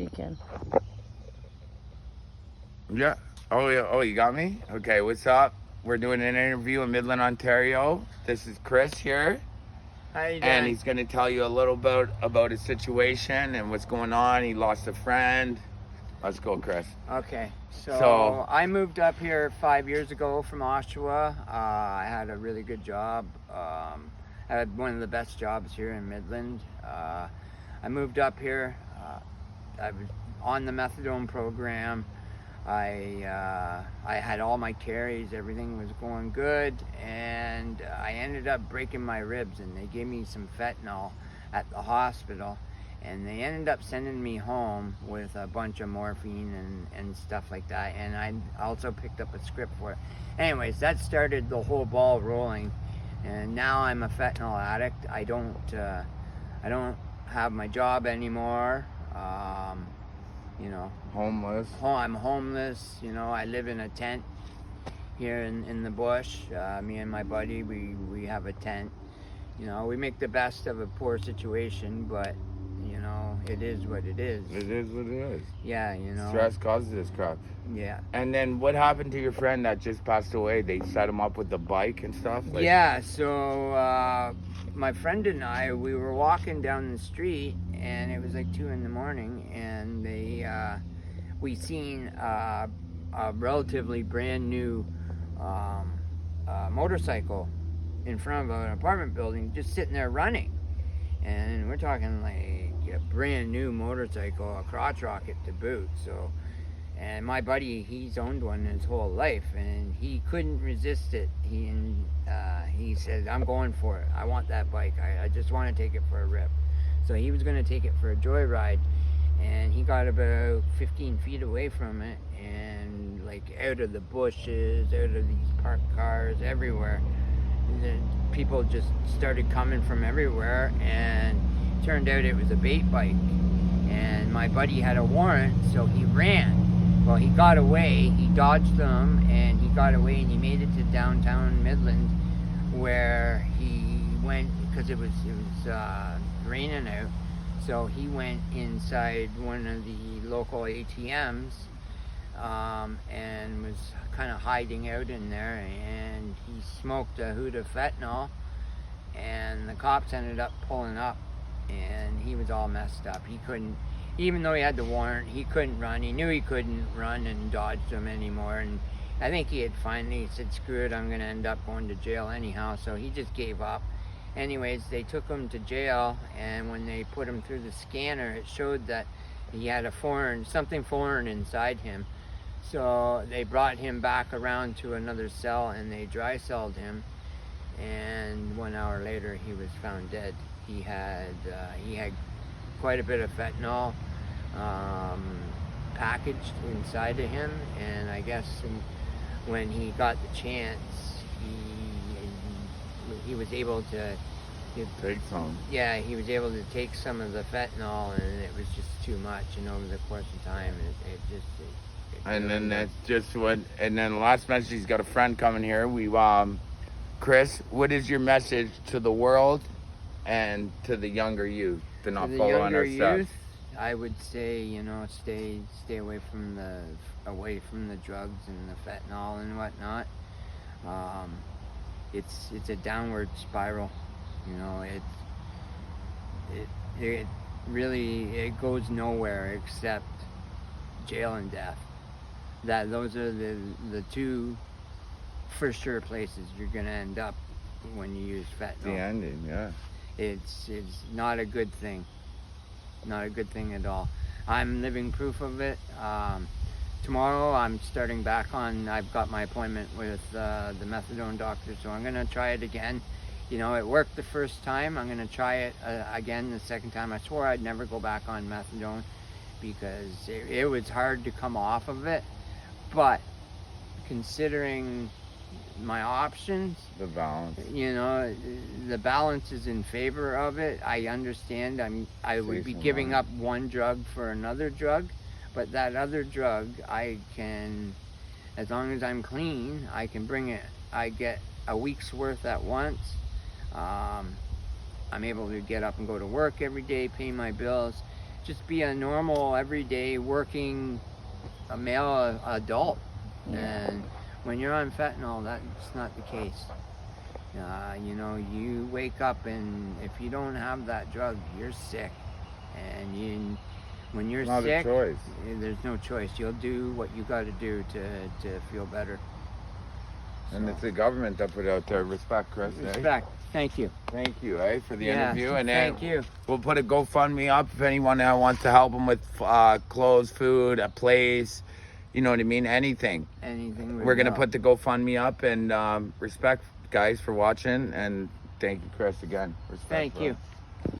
You can. Yeah. Oh, yeah. Oh, you got me? Okay, what's up? We're doing an interview in Midland, Ontario. This is Chris here, How you and doing? he's going to tell you a little bit about his situation and what's going on. He lost a friend. Let's go, Chris. Okay, So, so I moved up here 5 years ago from Oshawa. I had a really good job. I had one of the best jobs here in Midland. I moved up here. I was on the methadone program. I had all my carries. Everything was going good, and I ended up breaking my ribs. And they gave me some fentanyl at the hospital. And they ended up sending me home with a bunch of morphine and stuff like that. And I also picked up a script for it. Anyways, that started the whole ball rolling. And now I'm a fentanyl addict. I don't have my job anymore. homeless. I'm homeless. I live in a tent here in the bush. Me and my buddy, we have a tent. We make the best of a poor situation, but it is what it is. It is what it is. Yeah, Stress causes this crap. Yeah. And then what happened to your friend that just passed away? They set him up with the bike and stuff? Yeah, so my friend and I, we were walking down the street, and it was like 2 in the morning, and we seen a relatively brand new motorcycle in front of an apartment building just sitting there running. And we're talking like a brand new motorcycle, a crotch rocket to boot. So, and my buddy, he's owned one his whole life, and he couldn't resist it. He said, "I'm going for it. I want that bike. I just want to take it for a rip." So he was going to take it for a joyride, and he got about 15 feet away from it, and like out of the bushes, out of these parked cars, everywhere. The people just started coming from everywhere, and it turned out it was a bait bike. And my buddy had a warrant, so he ran. Well, he got away, he dodged them, and he got away, and he made it to downtown Midland, where he went, because it was raining out, so he went inside one of the local ATMs, and was kind of hiding out in there, and he smoked a hoot of fentanyl, and the cops ended up pulling up, and he was all messed up. He couldn't, even though he had the warrant, he couldn't run. He knew he couldn't run and dodge them anymore, and I think he had finally said, "Screw it, I'm going to end up going to jail anyhow," so he just gave up. Anyways, they took him to jail, and when they put him through the scanner, it showed that he had something foreign inside him. So they brought him back around to another cell, and they dry celled him, and 1 hour later he was found dead. He had quite a bit of fentanyl packaged inside of him, and I guess when he got the chance, he was able to Take some. Yeah, he was able to take some of the fentanyl, and it was just too much, and over the course of time, And then that's just what. And then the last message, he's got a friend coming here. Chris, what is your message to the world and to the younger youth to not follow on our steps? I would say, stay away from the drugs and the fentanyl and whatnot. It's a downward spiral. It really goes nowhere except jail and death. Those are the two for sure places you're gonna end up when you use fentanyl. The ending, yeah. It's not a good thing. Not a good thing at all. I'm living proof of it. Tomorrow I'm starting back on. I've got my appointment with the methadone doctor, so I'm gonna try it again. It worked the first time. I'm gonna try it again the second time. I swore I'd never go back on methadone because it was hard to come off of it. But considering my options, the balance, the balance is in favor of it. I understand I would be giving up one drug for another drug, but that other drug I can, as long as I'm clean, I can bring it. I get a week's worth at once. I'm able to get up and go to work every day, pay my bills, just be a normal, everyday working a male adult. And when you're on fentanyl, that's not the case. You know, you wake up and if you don't have that drug, you're sick. And when you're Not sick, a choice. there's no choice. You'll do what you got to do to feel better. And So, it's the government that put out there. Respect, Chris. Eh? respect. Thank you. Thank you, for the Yeah, interview. And then thank you. we'll put a GoFundMe up if anyone wants to help them with clothes, food, a place. You know what I mean? Anything. Anything would We're gonna help. put the GoFundMe up, and respect, guys, for watching, and thank you, Chris, again. Respect, Thank bro. you.